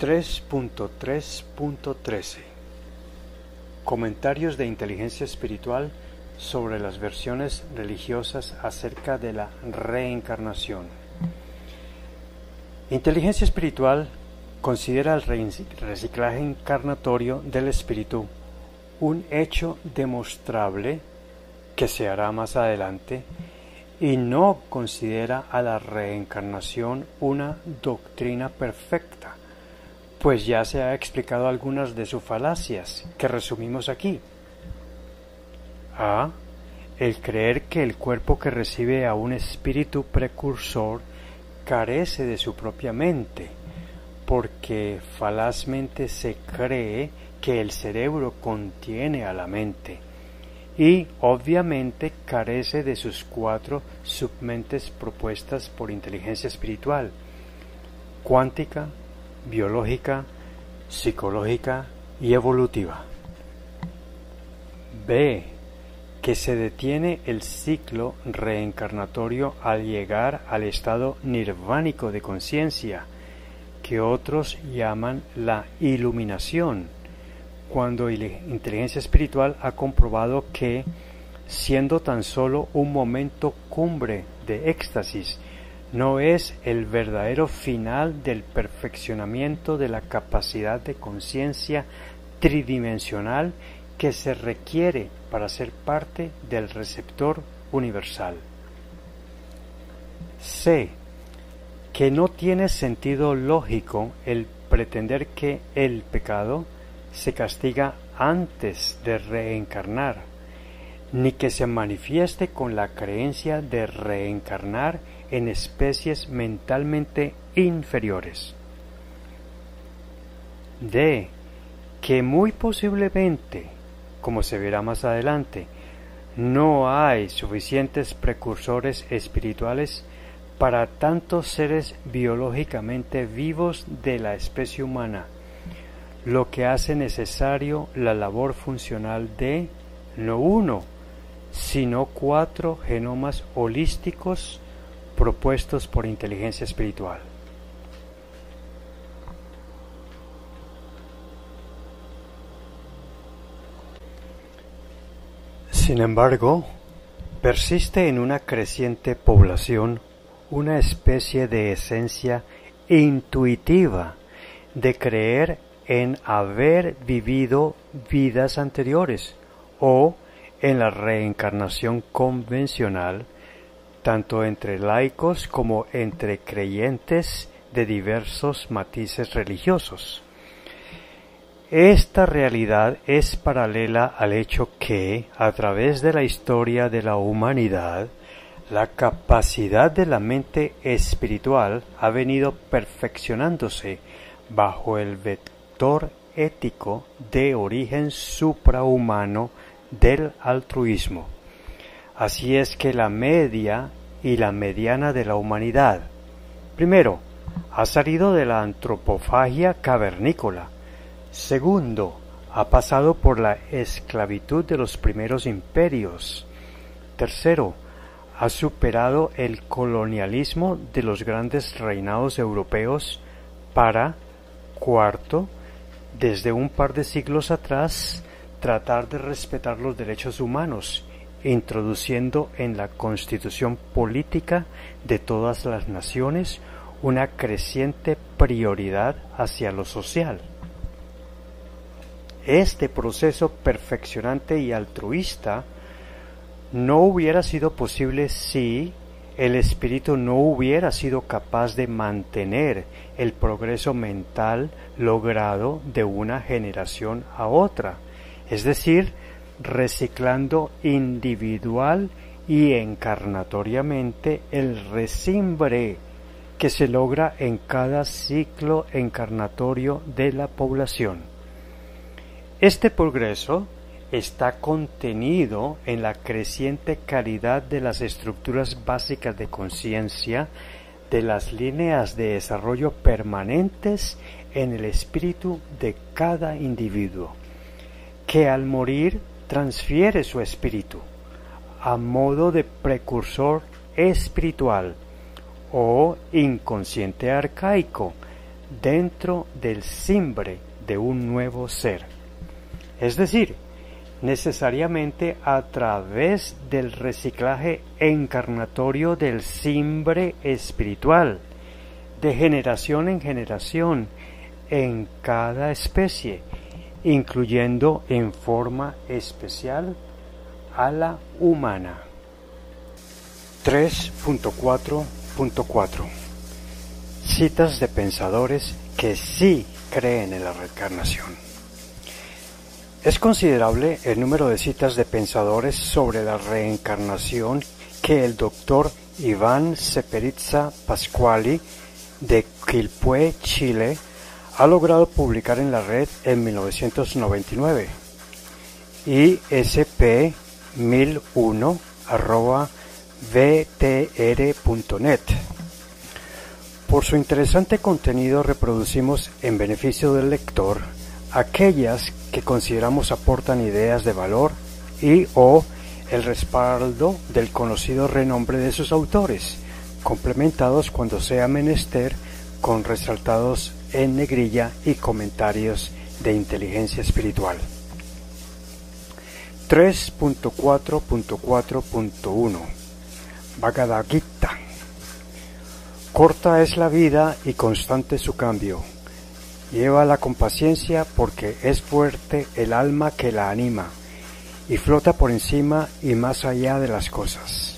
3.3.13 Comentarios de inteligencia espiritual sobre las versiones religiosas acerca de la reencarnación. Inteligencia espiritual considera el reciclaje encarnatorio del espíritu un hecho demostrable que se hará más adelante y no considera a la reencarnación una doctrina perfecta, pues ya se ha explicado algunas de sus falacias que resumimos aquí. A. El creer que el cuerpo que recibe a un espíritu precursor carece de su propia mente, porque falazmente se cree que el cerebro contiene a la mente y obviamente carece de sus 4 submentes propuestas por inteligencia espiritual: cuántica, biológica, psicológica y evolutiva. B. Que se detiene el ciclo reencarnatorio al llegar al estado nirvánico de conciencia, que otros llaman la iluminación, cuando la inteligencia espiritual ha comprobado que, siendo tan solo un momento cumbre de éxtasis, no es el verdadero final del perfeccionamiento de la capacidad de conciencia tridimensional que se requiere para ser parte del receptor universal. C. Que no tiene sentido lógico el pretender que el pecado se castiga antes de reencarnar, ni que se manifieste con la creencia de reencarnar en especies mentalmente inferiores. D. Que muy posiblemente, como se verá más adelante, no hay suficientes precursores espirituales para tantos seres biológicamente vivos de la especie humana, lo que hace necesario la labor funcional de no 1, sino 4 genomas holísticos propuestos por inteligencia espiritual. Sin embargo, persiste en una creciente población una especie de esencia intuitiva de creer en haber vivido vidas anteriores o en la reencarnación convencional, tanto entre laicos como entre creyentes de diversos matices religiosos. Esta realidad es paralela al hecho que, a través de la historia de la humanidad, la capacidad de la mente espiritual ha venido perfeccionándose bajo el vector ético de origen suprahumano del altruismo. Así es que la media y la mediana de la humanidad, primero, ha salido de la antropofagia cavernícola. Segundo, ha pasado por la esclavitud de los primeros imperios. Tercero, ha superado el colonialismo de los grandes reinados europeos para, cuarto, desde un par de siglos atrás, tratar de respetar los derechos humanos, introduciendo en la constitución política de todas las naciones una creciente prioridad hacia lo social. Este proceso perfeccionante y altruista no hubiera sido posible si el espíritu no hubiera sido capaz de mantener el progreso mental logrado de una generación a otra, es decir, reciclando individual y encarnatoriamente el resimbre que se logra en cada ciclo encarnatorio de la población. Este progreso está contenido en la creciente calidad de las estructuras básicas de conciencia de las líneas de desarrollo permanentes en el espíritu de cada individuo, que al morir transfiere su espíritu a modo de precursor espiritual o inconsciente arcaico dentro del simbre de un nuevo ser. Es decir, necesariamente a través del reciclaje encarnatorio del simbre espiritual, de generación en generación, en cada especie, incluyendo en forma especial a la humana. 3.4.4 Citas de pensadores que sí creen en la reencarnación. Es considerable el número de citas de pensadores sobre la reencarnación que el doctor Iván Seperitza Pascuali de Quilpué, Chile, ha logrado publicar en la red en 1999. isp1001@vtr.net. Por su interesante contenido reproducimos en beneficio del lector aquellas que consideramos aportan ideas de valor y o el respaldo del conocido renombre de sus autores, complementados cuando sea menester con resaltados en negrilla y comentarios de inteligencia espiritual. 3.4.4.1 Bhagavad Gita. Corta es la vida y constante su cambio. Llévala con paciencia porque es fuerte el alma que la anima y flota por encima y más allá de las cosas.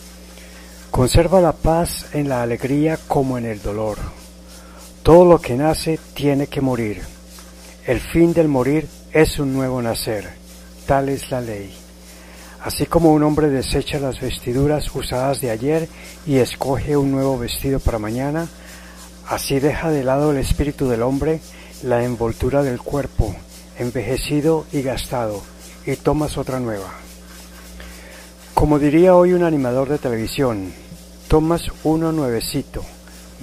Conserva la paz en la alegría como en el dolor. Todo lo que nace tiene que morir. El fin del morir es un nuevo nacer. Tal es la ley. Así como un hombre desecha las vestiduras usadas de ayer y escoge un nuevo vestido para mañana, así deja de lado el espíritu del hombre la envoltura del cuerpo, envejecido y gastado, y tomas otra nueva. Como diría hoy un animador de televisión, tomas uno nuevecito,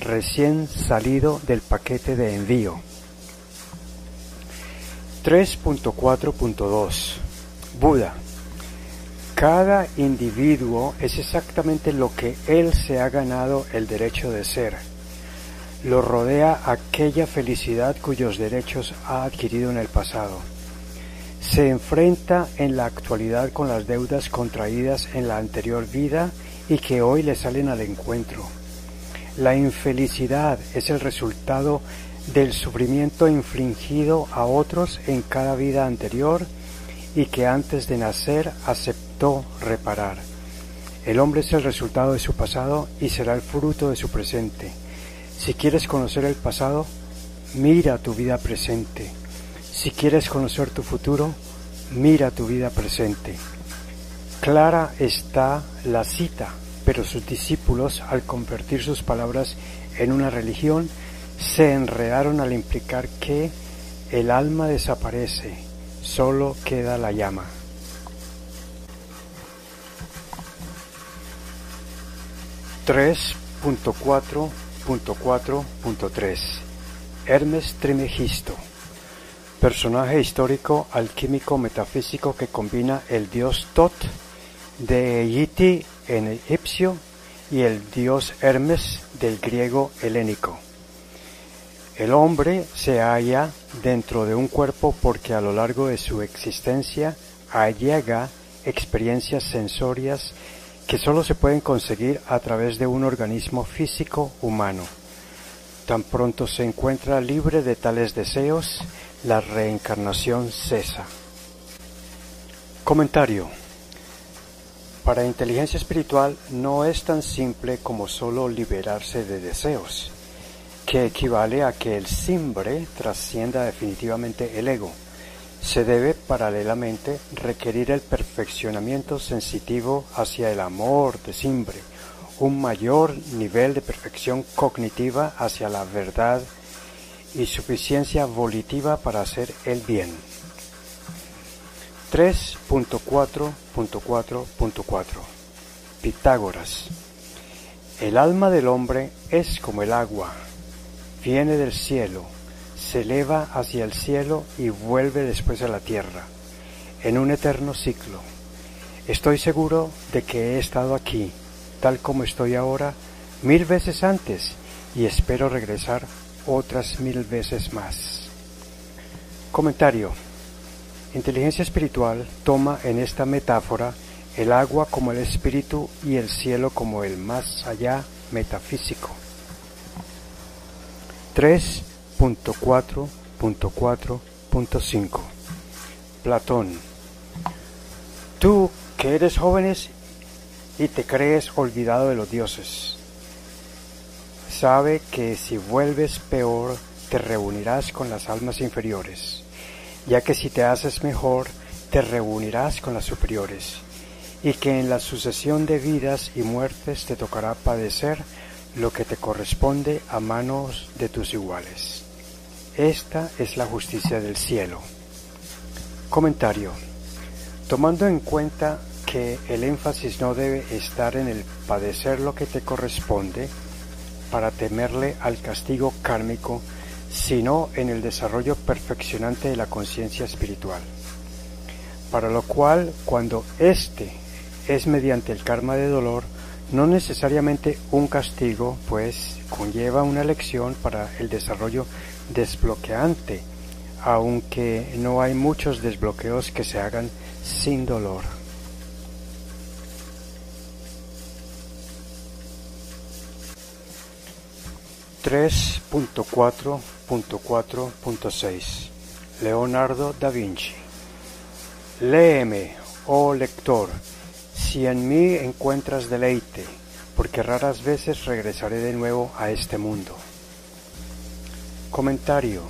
recién salido del paquete de envío. 3.4.2 Buda. Cada individuo es exactamente lo que él se ha ganado el derecho de ser. Lo rodea aquella felicidad cuyos derechos ha adquirido en el pasado. Se enfrenta en la actualidad con las deudas contraídas en la anterior vida y que hoy le salen al encuentro. La infelicidad es el resultado del sufrimiento infligido a otros en cada vida anterior y que antes de nacer aceptó reparar. El hombre es el resultado de su pasado y será el fruto de su presente. Si quieres conocer el pasado, mira tu vida presente. Si quieres conocer tu futuro, mira tu vida presente. Clara está la cita, pero sus discípulos, al convertir sus palabras en una religión, se enredaron al implicar que el alma desaparece, solo queda la llama. .4.3 Hermes Trismegisto. Personaje histórico alquímico metafísico que combina el dios Tot de Egipto en egipcio y el dios Hermes del griego helénico. El hombre se halla dentro de un cuerpo porque a lo largo de su existencia allega experiencias sensorias que solo se pueden conseguir a través de un organismo físico humano. Tan pronto se encuentra libre de tales deseos, la reencarnación cesa. Comentario. Para inteligencia espiritual no es tan simple como solo liberarse de deseos, que equivale a que el simbre trascienda definitivamente el ego. Se debe paralelamente requerir el perfeccionamiento sensitivo hacia el amor de simbre, un mayor nivel de perfección cognitiva hacia la verdad y suficiencia volitiva para hacer el bien. 3.4.4.4 Pitágoras. El alma del hombre es como el agua, viene del cielo, se eleva hacia el cielo y vuelve después a la tierra, en un eterno ciclo. Estoy seguro de que he estado aquí, tal como estoy ahora, 1000 veces antes, y espero regresar otras 1000 veces más. Comentario. Inteligencia espiritual toma en esta metáfora el agua como el espíritu y el cielo como el más allá metafísico. 3.4.4.5 Platón. Tú que eres jóvenes y te crees olvidado de los dioses, sabe que si vuelves peor te reunirás con las almas inferiores, ya que si te haces mejor te reunirás con las superiores, y que en la sucesión de vidas y muertes te tocará padecer lo que te corresponde a manos de tus iguales. Esta es la justicia del cielo. Comentario. Tomando en cuenta que el énfasis no debe estar en el padecer lo que te corresponde para temerle al castigo kármico, sino en el desarrollo perfeccionante de la conciencia espiritual, para lo cual, cuando éste es mediante el karma de dolor, no necesariamente un castigo, pues conlleva una lección para el desarrollo desbloqueante, aunque no hay muchos desbloqueos que se hagan sin dolor. (3.4.4.6) Leonardo da Vinci. Léeme, oh lector, si en mí encuentras deleite, porque raras veces regresaré de nuevo a este mundo. Comentario.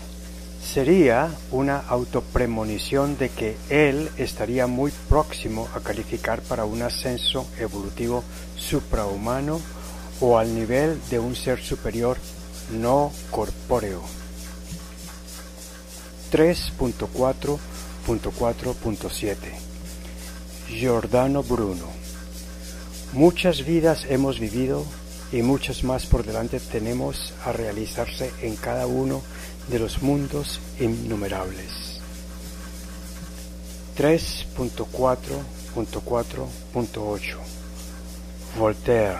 Sería una autopremonición de que él estaría muy próximo a calificar para un ascenso evolutivo suprahumano o al nivel de un ser superior no corpóreo. 3.4.4.7 Giordano Bruno. Muchas vidas hemos vivido y muchas más por delante tenemos a realizarse en cada uno de los mundos innumerables. 3.4.4.8 Voltaire.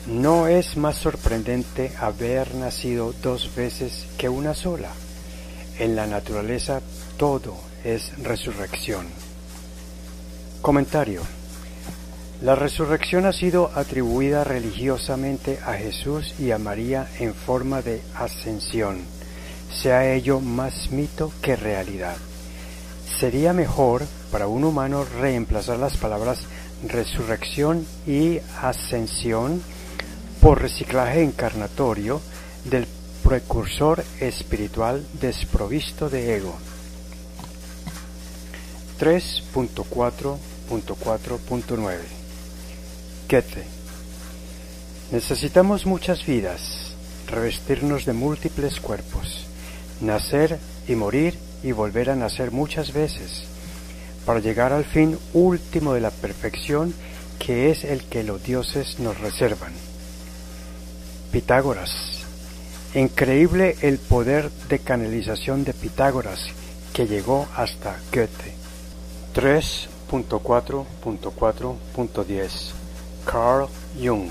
No es más sorprendente haber nacido 2 veces que una sola. En la naturaleza todo es resurrección. Comentario. La resurrección ha sido atribuida religiosamente a Jesús y a María en forma de ascensión, sea ello más mito que realidad. Sería mejor para un humano reemplazar las palabras resurrección y ascensión por reciclaje encarnatorio del precursor espiritual desprovisto de ego. 3.4.4.9 Goethe. Necesitamos muchas vidas, revestirnos de múltiples cuerpos, nacer y morir y volver a nacer muchas veces, para llegar al fin último de la perfección, que es el que los dioses nos reservan. Pitágoras. Increíble el poder de canalización de Pitágoras, que llegó hasta Goethe. 3.4.4.10 Carl Jung.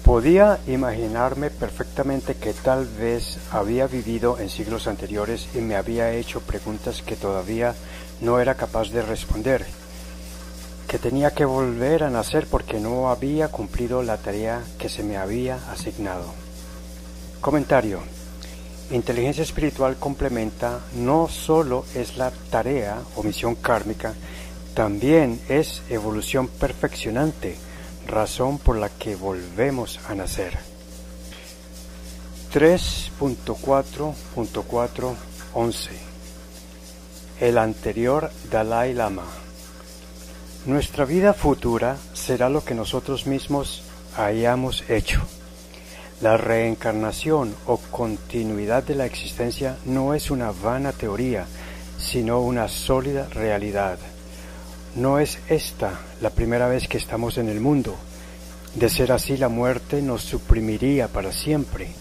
Podía imaginarme perfectamente que tal vez había vivido en siglos anteriores y me había hecho preguntas que todavía no era capaz de responder, que tenía que volver a nacer porque no había cumplido la tarea que se me había asignado. Comentario. Inteligencia espiritual complementa no solo es la tarea o misión kármica, también es evolución perfeccionante, razón por la que volvemos a nacer. 3.4.4.11 El anterior Dalai Lama. Nuestra vida futura será lo que nosotros mismos hayamos hecho. La reencarnación o continuidad de la existencia no es una vana teoría, sino una sólida realidad. No es esta la primera vez que estamos en el mundo. De ser así, la muerte nos suprimiría para siempre.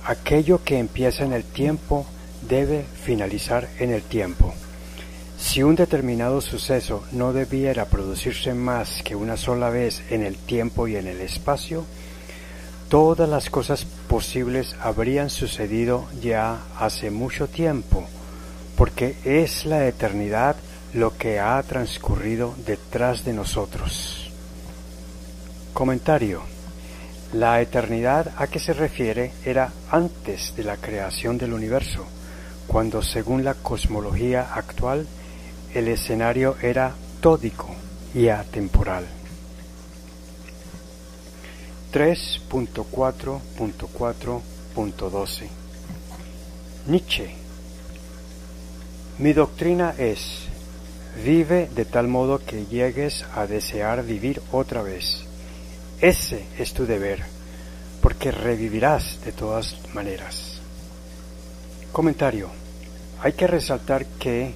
Aquello que empieza en el tiempo debe finalizar en el tiempo. Si un determinado suceso no debiera producirse más que una sola vez en el tiempo y en el espacio, todas las cosas posibles habrían sucedido ya hace mucho tiempo, porque es la eternidad lo que ha transcurrido detrás de nosotros. Comentario. La eternidad a que se refiere era antes de la creación del universo, cuando según la cosmología actual el escenario era tódico y atemporal. 3.4.4.12 Nietzsche. Mi doctrina es: vive de tal modo que llegues a desear vivir otra vez. Ese es tu deber, porque revivirás de todas maneras. Comentario. Hay que resaltar que,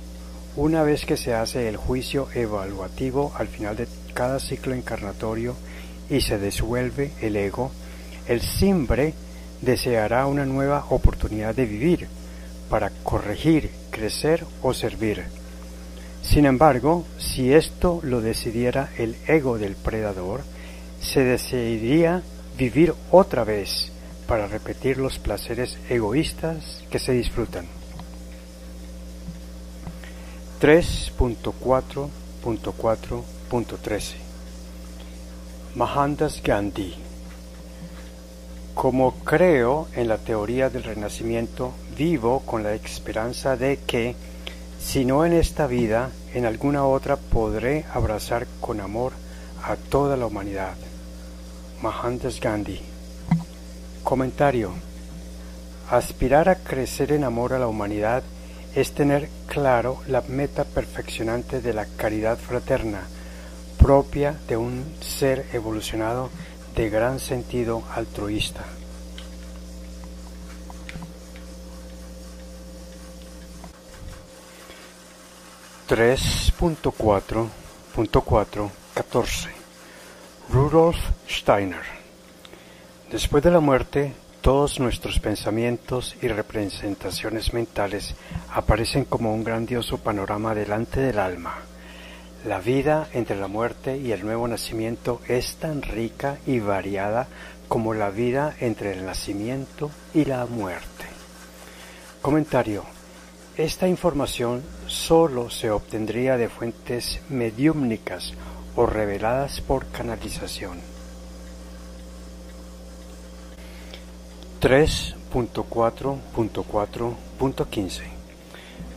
una vez que se hace el juicio evaluativo al final de cada ciclo encarnatorio y se disuelve el ego, el simbre deseará una nueva oportunidad de vivir, para corregir, crecer o servir. Sin embargo, si esto lo decidiera el ego del predador, se desearía vivir otra vez para repetir los placeres egoístas que se disfrutan. 3.4.4.13 Mohandas Gandhi. Como creo en la teoría del renacimiento, vivo con la esperanza de que, si no en esta vida, en alguna otra podré abrazar con amor a toda la humanidad. Mohandas Gandhi. Comentario. Aspirar a crecer en amor a la humanidad es tener claro la meta perfeccionante de la caridad fraterna, propia de un ser evolucionado de gran sentido altruista. (3.4.4.14) Rudolf Steiner. Después de la muerte, todos nuestros pensamientos y representaciones mentales aparecen como un grandioso panorama delante del alma. La vida entre la muerte y el nuevo nacimiento es tan rica y variada como la vida entre el nacimiento y la muerte. Comentario. Esta información solo se obtendría de fuentes mediúmnicas o reveladas por canalización. 3.4.4.15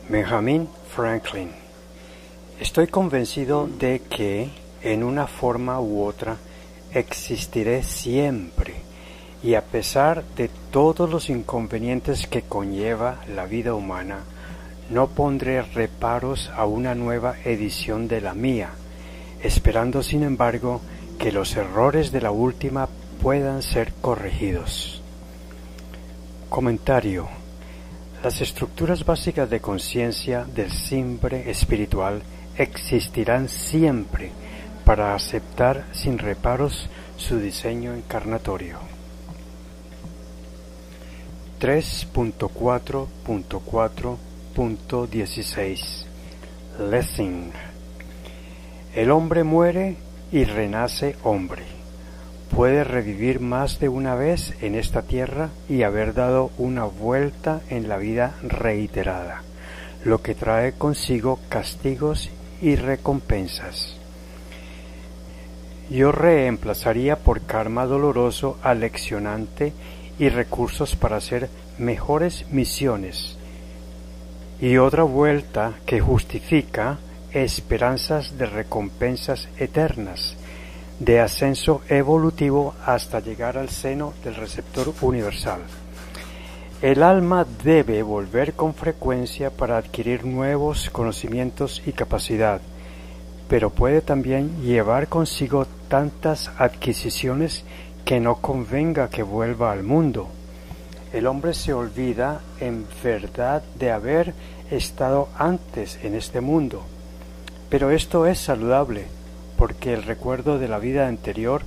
Benjamin Franklin. Estoy convencido de que, en una forma u otra, existiré siempre, y a pesar de todos los inconvenientes que conlleva la vida humana, no pondré reparos a una nueva edición de la mía, esperando sin embargo que los errores de la última puedan ser corregidos. Comentario. Las estructuras básicas de conciencia del simbre espiritual existirán siempre para aceptar sin reparos su diseño encarnatorio. 3.4.4.16 Lessing. El hombre muere y renace hombre. Puede revivir más de una vez en esta tierra y haber dado una vuelta en la vida reiterada, lo que trae consigo castigos y recompensas. Yo reemplazaría por karma doloroso aleccionante y recursos para hacer mejores misiones, y otra vuelta que justifica esperanzas de recompensas eternas, de ascenso evolutivo hasta llegar al seno del receptor universal. El alma debe volver con frecuencia para adquirir nuevos conocimientos y capacidad, pero puede también llevar consigo tantas adquisiciones que no convenga que vuelva al mundo. El hombre se olvida en verdad de haber estado antes en este mundo, pero esto es saludable, porque el recuerdo de la vida anterior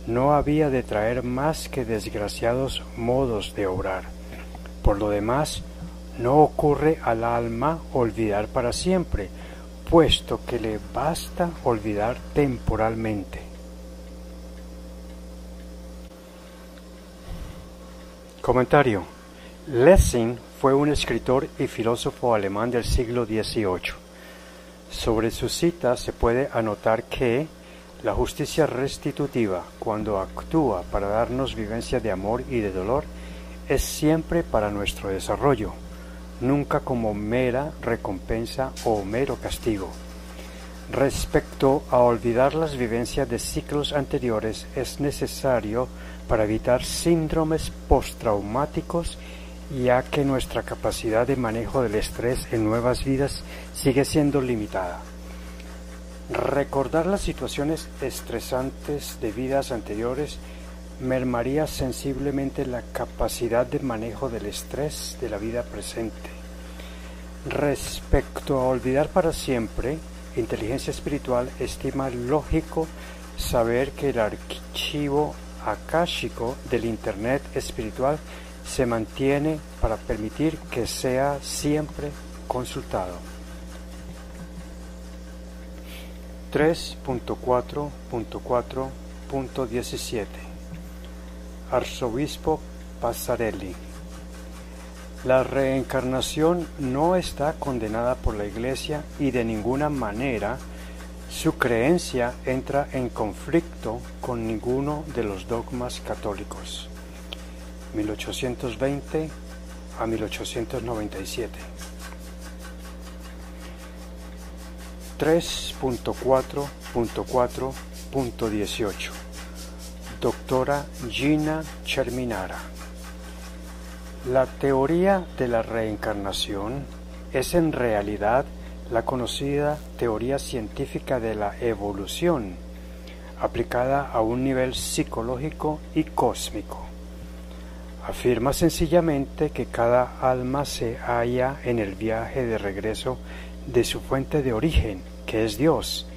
no había de traer más que desgraciados modos de obrar. Por lo demás, no ocurre al alma olvidar para siempre, puesto que le basta olvidar temporalmente. Comentario. Lessing fue un escritor y filósofo alemán del siglo XVIII. Sobre su cita se puede anotar que la justicia restitutiva, cuando actúa para darnos vivencia de amor y de dolor, es siempre para nuestro desarrollo, nunca como mera recompensa o mero castigo. Respecto a olvidar las vivencias de ciclos anteriores, es necesario para evitar síndromes postraumáticos, ya que nuestra capacidad de manejo del estrés en nuevas vidas sigue siendo limitada. Recordar las situaciones estresantes de vidas anteriores mermaría sensiblemente la capacidad de manejo del estrés de la vida presente. Respecto a olvidar para siempre, Inteligencia Espiritual estima lógico saber que el archivo akáshico del Internet espiritual se mantiene para permitir que sea siempre consultado. 3.4.4.17 Arzobispo Passarelli. La reencarnación no está condenada por la Iglesia y de ninguna manera su creencia entra en conflicto con ninguno de los dogmas católicos. 1820 a 1897. 3.4.4.18 Doctora Gina Cerminara. La teoría de la reencarnación es en realidad la conocida teoría científica de la evolución, aplicada a un nivel psicológico y cósmico. Afirma sencillamente que cada alma se halla en el viaje de regreso de su fuente de origen, que es Dios,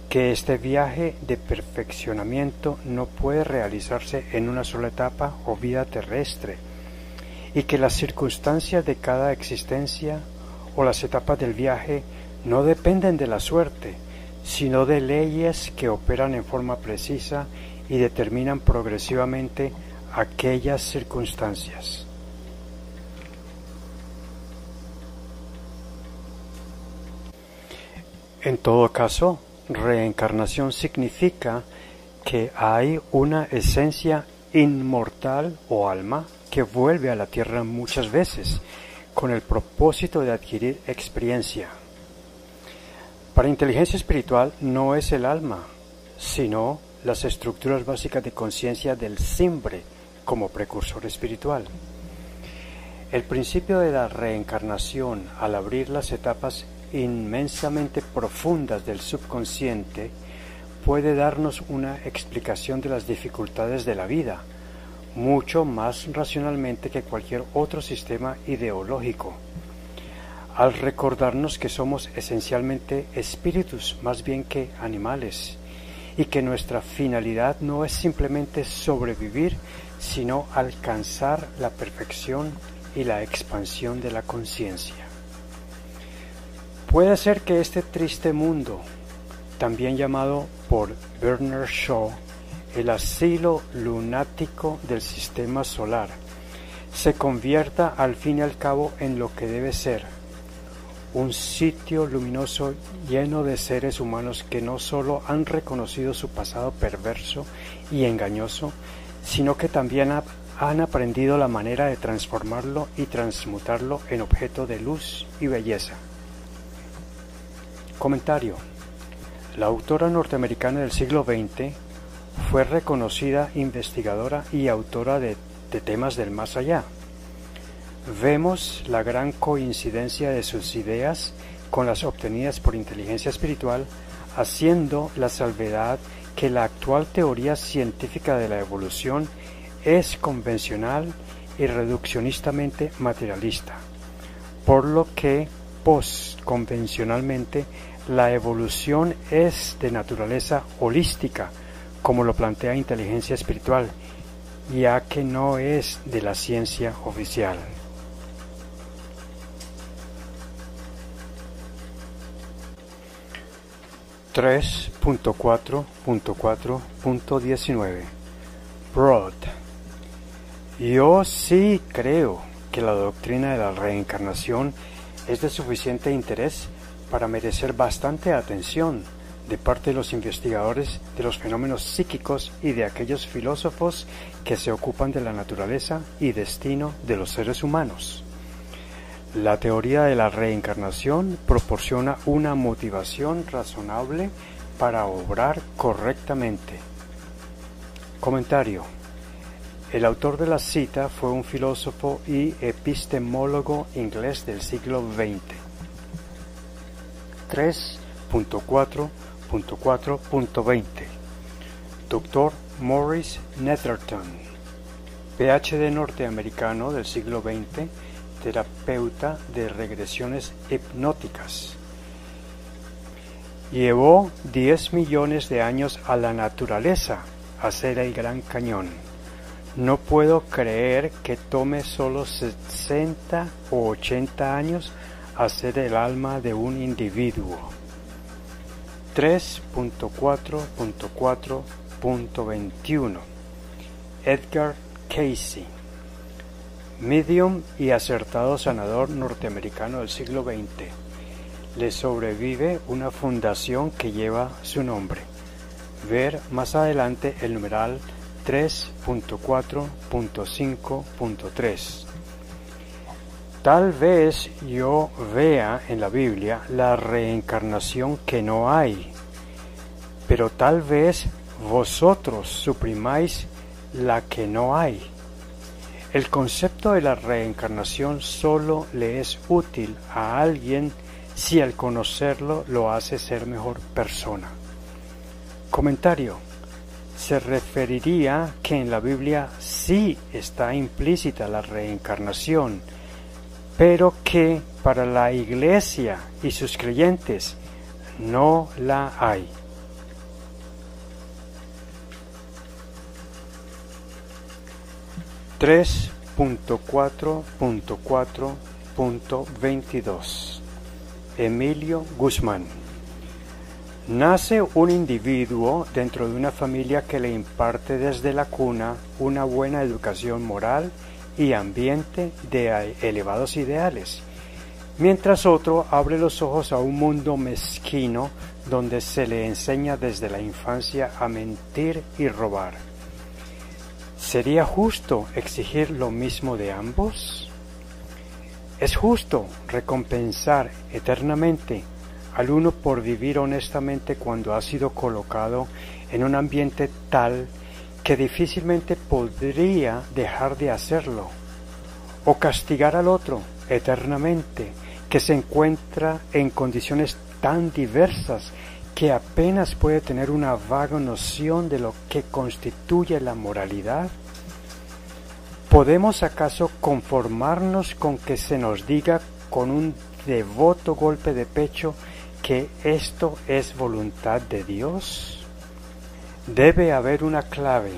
que este viaje de perfeccionamiento no puede realizarse en una sola etapa o vida terrestre, y que las circunstancias de cada existencia o las etapas del viaje no dependen de la suerte, sino de leyes que operan en forma precisa y determinan progresivamente aquellas circunstancias. En todo caso, reencarnación significa que hay una esencia inmortal o alma que vuelve a la tierra muchas veces con el propósito de adquirir experiencia. Para inteligencia espiritual no es el alma, sino las estructuras básicas de conciencia del Simbre como precursor espiritual. El principio de la reencarnación, al abrir las etapas inmensamente profundas del subconsciente, puede darnos una explicación de las dificultades de la vida, mucho más racionalmente que cualquier otro sistema ideológico, al recordarnos que somos esencialmente espíritus más bien que animales, y que nuestra finalidad no es simplemente sobrevivir, sino alcanzar la perfección y la expansión de la conciencia. Puede ser que este triste mundo, también llamado por Bernard Shaw el asilo lunático del sistema solar, se convierta al fin y al cabo en lo que debe ser, un sitio luminoso lleno de seres humanos que no solo han reconocido su pasado perverso y engañoso, sino que también han aprendido la manera de transformarlo y transmutarlo en objeto de luz y belleza. Comentario. La autora norteamericana del siglo XX fue reconocida investigadora y autora de temas del más allá. Vemos la gran coincidencia de sus ideas con las obtenidas por inteligencia espiritual, haciendo la salvedad que la actual teoría científica de la evolución es convencional y reduccionistamente materialista, por lo que postconvencionalmente la evolución es de naturaleza holística, como lo plantea inteligencia espiritual, ya que no es de la ciencia oficial. .4.4.19 Broad. Yo sí creo que la doctrina de la reencarnación es de suficiente interés para merecer bastante atención de parte de los investigadores de los fenómenos psíquicos y de aquellos filósofos que se ocupan de la naturaleza y destino de los seres humanos. La teoría de la reencarnación proporciona una motivación razonable para obrar correctamente. Comentario. El autor de la cita fue un filósofo y epistemólogo inglés del siglo XX. 3.4.4.20 Dr. Maurice Netherton, PhD norteamericano del siglo XX, terapeuta de regresiones hipnóticas. Llevó 10 millones de años a la naturaleza hacer el Gran Cañón. No puedo creer que tome solo 60 o 80 años hacer el alma de un individuo. 3.4.4.21 Edgar Cayce, medium y acertado sanador norteamericano del siglo XX. Le sobrevive una fundación que lleva su nombre. Ver más adelante el numeral 3.4.5.3. Tal vez yo vea en la Biblia la reencarnación que no hay, pero tal vez vosotros suprimáis la que no hay. El concepto de la reencarnación solo le es útil a alguien si al conocerlo lo hace ser mejor persona. Comentario. Se referiría que en la Biblia sí está implícita la reencarnación, pero que para la Iglesia y sus creyentes no la hay. .4.4.22 Emilio Guzmán. Nace un individuo dentro de una familia que le imparte desde la cuna una buena educación moral y ambiente de elevados ideales, mientras otro abre los ojos a un mundo mezquino donde se le enseña desde la infancia a mentir y robar. ¿Sería justo exigir lo mismo de ambos? ¿Es justo recompensar eternamente al uno por vivir honestamente cuando ha sido colocado en un ambiente tal que difícilmente podría dejar de hacerlo, o castigar al otro eternamente que se encuentra en condiciones tan diversas que apenas puede tener una vaga noción de lo que constituye la moralidad? ¿Podemos acaso conformarnos con que se nos diga con un devoto golpe de pecho que esto es voluntad de Dios? Debe haber una clave,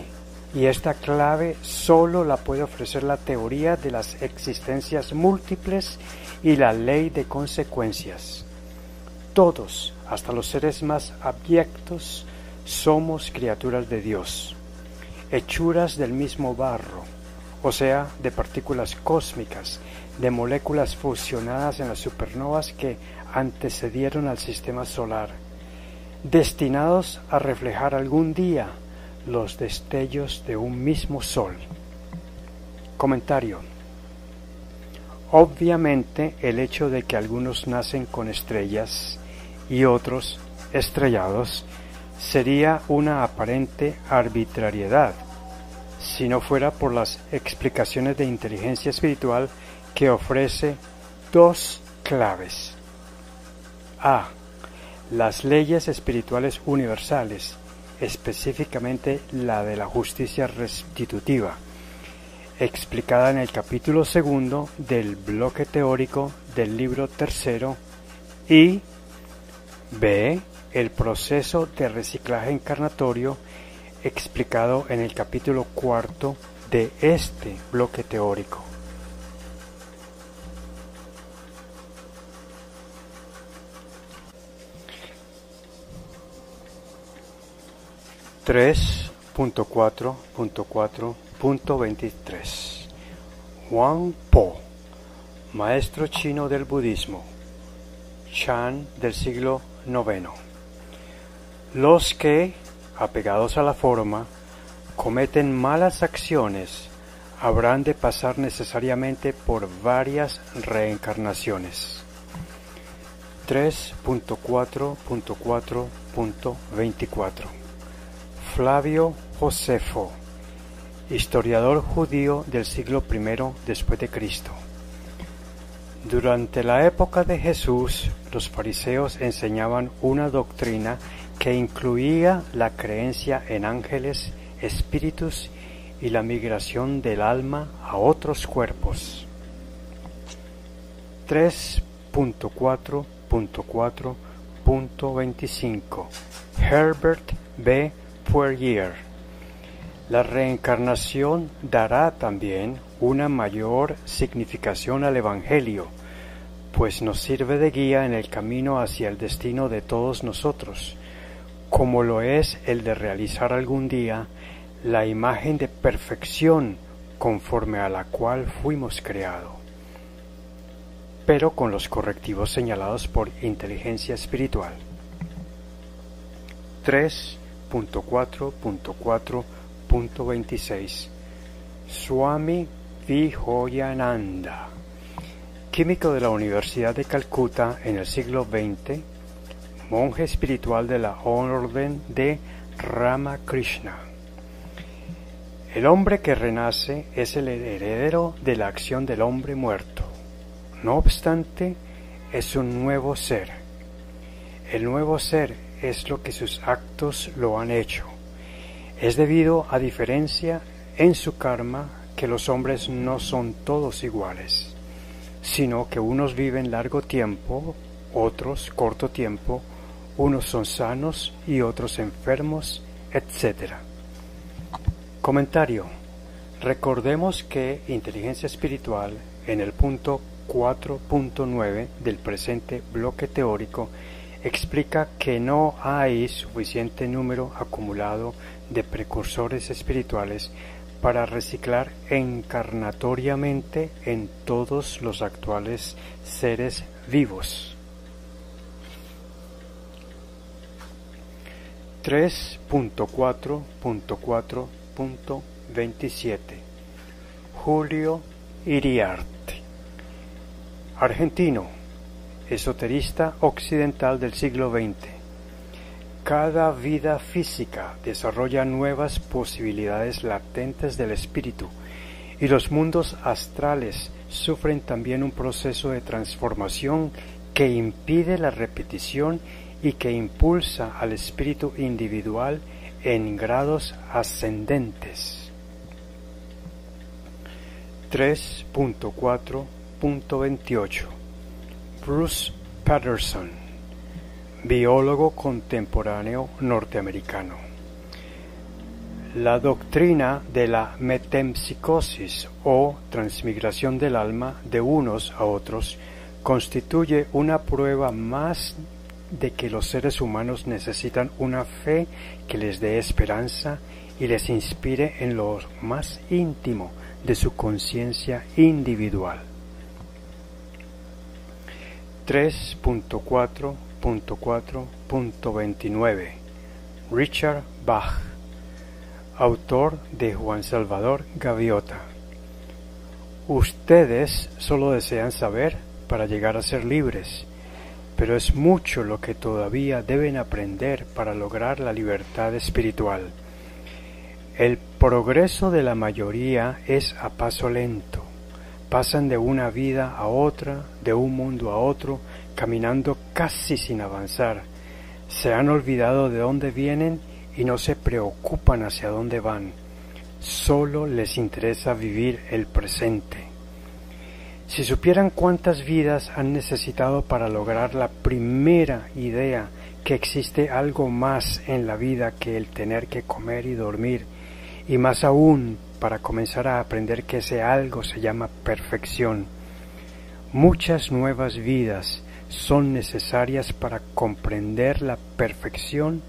y esta clave solo la puede ofrecer la teoría de las existencias múltiples y la ley de consecuencias. Todos, hasta los seres más abyectos, somos criaturas de Dios, hechuras del mismo barro, o sea, de partículas cósmicas, de moléculas fusionadas en las supernovas que antecedieron al sistema solar, destinados a reflejar algún día los destellos de un mismo sol. Comentario. Obviamente, el hecho de que algunos nacen con estrellas y otros estrellados sería una aparente arbitrariedad, si no fuera por las explicaciones de inteligencia espiritual que ofrece dos claves. A. Las leyes espirituales universales, específicamente la de la justicia restitutiva, explicada en el capítulo 2 del bloque teórico del libro 3, y B. El proceso de reciclaje encarnatorio, explicado en el capítulo 4 de este bloque teórico. .4.4.23 Huang Po, maestro chino del budismo, Chan del siglo IX. Los que, apegados a la forma, cometen malas acciones, habrán de pasar necesariamente por varias reencarnaciones. 3.4.4.24 Flavio Josefo, historiador judío del siglo I después de Cristo. Durante la época de Jesús, los fariseos enseñaban una doctrina que incluía la creencia en ángeles, espíritus y la migración del alma a otros cuerpos. 3.4.4.25 Herbert B. Poirier. La reencarnación dará también una mayor significación al Evangelio, pues nos sirve de guía en el camino hacia el destino de todos nosotros, como lo es el de realizar algún día la imagen de perfección conforme a la cual fuimos creados, pero con los correctivos señalados por inteligencia espiritual. 3.4.4.26 Swami Vijayananda, químico de la Universidad de Calcuta en el siglo XX, monje espiritual de la Orden de Ramakrishna. El hombre que renace es el heredero de la acción del hombre muerto. No obstante, es un nuevo ser. El nuevo ser es lo que sus actos lo han hecho. Es debido a diferencia en su karma que los hombres no son todos iguales, sino que unos viven largo tiempo, otros corto tiempo, unos son sanos y otros enfermos, etc. Comentario. Recordemos que inteligencia espiritual en el punto 4.9 del presente bloque teórico explica que no hay suficiente número acumulado de precursores espirituales para reciclar encarnatoriamente en todos los actuales seres vivos. 3.4.4.27 Julio Iriarte, argentino, esoterista occidental del siglo XX. Cada vida física desarrolla nuevas posibilidades latentes del espíritu, y los mundos astrales sufren también un proceso de transformación que impide la repetición y que impulsa al espíritu individual en grados ascendentes. 3.4.28 Bruce Patterson, biólogo contemporáneo norteamericano. La doctrina de la metempsicosis o transmigración del alma de unos a otros constituye una prueba más de que los seres humanos necesitan una fe que les dé esperanza y les inspire en lo más íntimo de su conciencia individual. 3.4.4.29 Richard Bach, autor de Juan Salvador Gaviota. Ustedes solo desean saber para llegar a ser libres, pero es mucho lo que todavía deben aprender para lograr la libertad espiritual. El progreso de la mayoría es a paso lento. Pasan de una vida a otra, de un mundo a otro, caminando casi sin avanzar. Se han olvidado de dónde vienen y no se preocupan hacia dónde van. Solo les interesa vivir el presente. Si supieran cuántas vidas han necesitado para lograr la primera idea que existe algo más en la vida que el tener que comer y dormir, y más aún para comenzar a aprender que ese algo se llama perfección. Muchas nuevas vidas son necesarias para comprender la perfección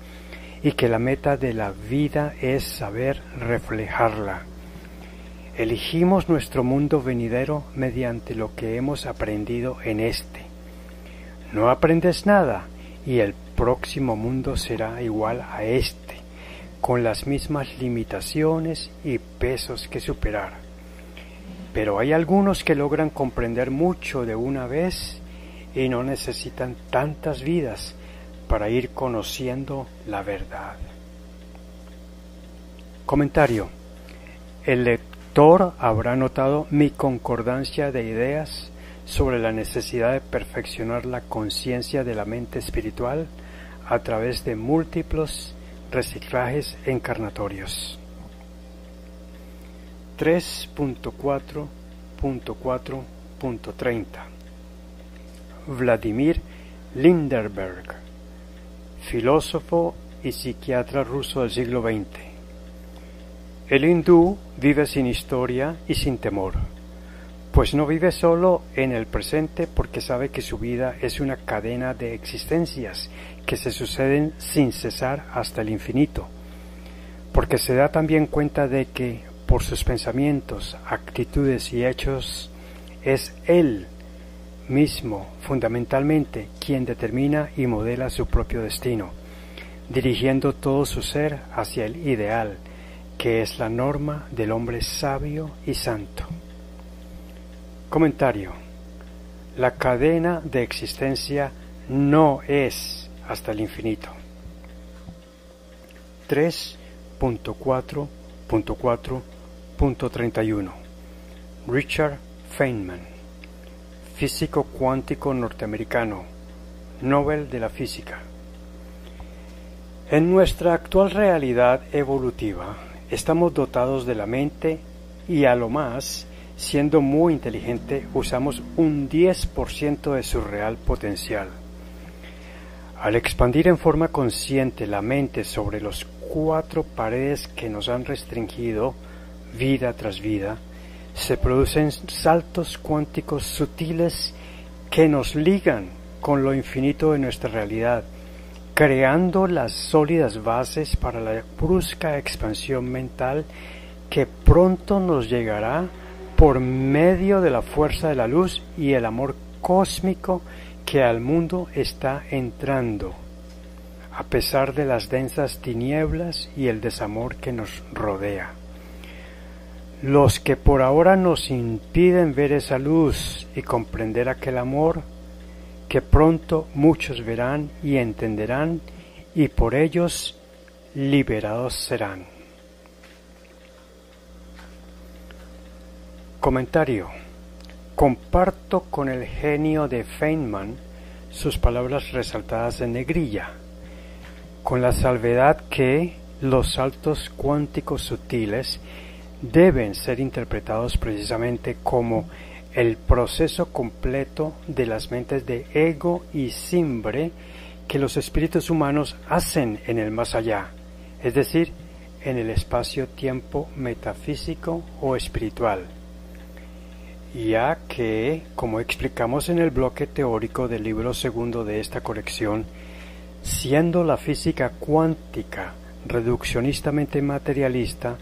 y que la meta de la vida es saber reflejarla. Elegimos nuestro mundo venidero mediante lo que hemos aprendido en este. No aprendes nada y el próximo mundo será igual a este, con las mismas limitaciones y pesos que superar. Pero hay algunos que logran comprender mucho de una vez y no necesitan tantas vidas para ir conociendo la verdad. Comentario. El lector habrá notado mi concordancia de ideas sobre la necesidad de perfeccionar la conciencia de la mente espiritual a través de múltiples reciclajes encarnatorios. 3.4.4.30 Vladimir Lindenberg, filósofo y psiquiatra ruso del siglo XX. El hindú vive sin historia y sin temor, pues no vive solo en el presente porque sabe que su vida es una cadena de existencias que se suceden sin cesar hasta el infinito, porque se da también cuenta de que, por sus pensamientos, actitudes y hechos, es él mismo, fundamentalmente, quien determina y modela su propio destino, dirigiendo todo su ser hacia el ideal, que es la norma del hombre sabio y santo. Comentario. La cadena de existencia no es hasta el infinito. 3.4.4.31 Richard Feynman, físico cuántico norteamericano, Nobel de la Física. En nuestra actual realidad evolutiva, estamos dotados de la mente y a lo más, siendo muy inteligente, usamos un 10% de su real potencial. Al expandir en forma consciente la mente sobre los 4 paredes que nos han restringido vida tras vida, se producen saltos cuánticos sutiles que nos ligan con lo infinito de nuestra realidad, creando las sólidas bases para la brusca expansión mental que pronto nos llegará por medio de la fuerza de la luz y el amor cósmico que al mundo está entrando, a pesar de las densas tinieblas y el desamor que nos rodea. Los que por ahora nos impiden ver esa luz y comprender aquel amor, que pronto muchos verán y entenderán, y por ellos liberados serán. Comentario. Comparto con el genio de Feynman sus palabras resaltadas en negrilla, con la salvedad que los saltos cuánticos sutiles deben ser interpretados precisamente como el proceso completo de las mentes de ego y simbre que los espíritus humanos hacen en el más allá, es decir, en el espacio-tiempo metafísico o espiritual. Ya que, como explicamos en el bloque teórico del libro segundo de esta colección, siendo la física cuántica reduccionistamente materialista,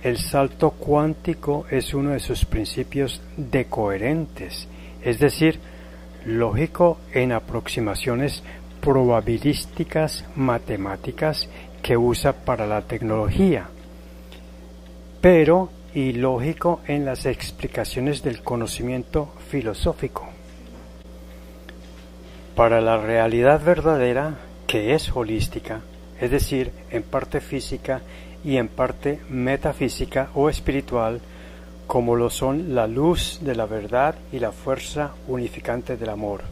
el salto cuántico es uno de sus principios decoherentes, es decir, lógico en aproximaciones probabilísticas matemáticas que usa para la tecnología, pero ilógico en las explicaciones del conocimiento filosófico. Para la realidad verdadera, que es holística, es decir, en parte física y en parte metafísica o espiritual, como lo son la luz de la verdad y la fuerza unificante del amor.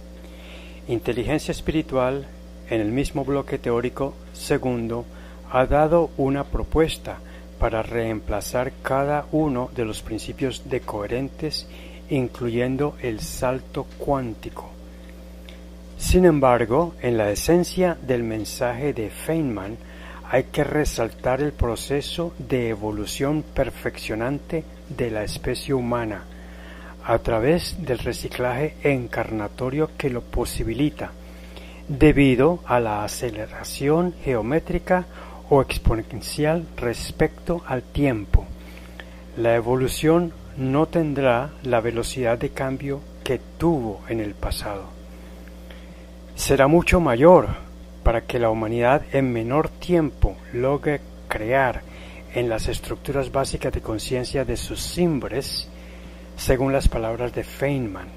Inteligencia espiritual, en el mismo bloque teórico segundo, ha dado una propuesta para reemplazar cada uno de los principios decoherentes, incluyendo el salto cuántico. Sin embargo, en la esencia del mensaje de Feynman hay que resaltar el proceso de evolución perfeccionante de la especie humana a través del reciclaje encarnatorio que lo posibilita, debido a la aceleración geométrica o exponencial respecto al tiempo, La evolución no tendrá la velocidad de cambio que tuvo en el pasado. Será mucho mayor para que la humanidad en menor tiempo logre crear en las estructuras básicas de conciencia de sus simbres, según las palabras de Feynman,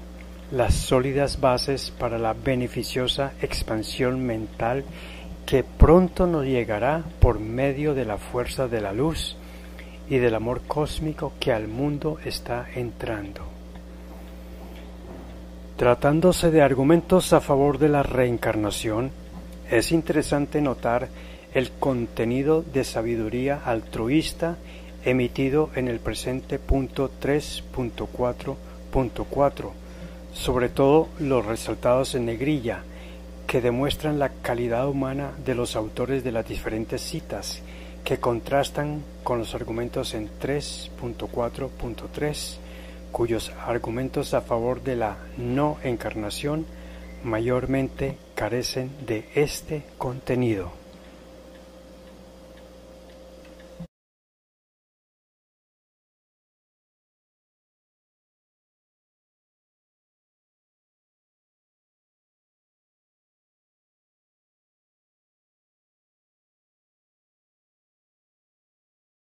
las sólidas bases para la beneficiosa expansión mental que pronto nos llegará por medio de la fuerza de la luz y del amor cósmico que al mundo está entrando. Tratándose de argumentos a favor de la reencarnación, es interesante notar el contenido de sabiduría altruista emitido en el presente punto 3.4.4, sobre todo los resaltados en negrilla, que demuestran la calidad humana de los autores de las diferentes citas, que contrastan con los argumentos en 3.4.3, cuyos argumentos a favor de la no encarnación mayormente carecen de este contenido.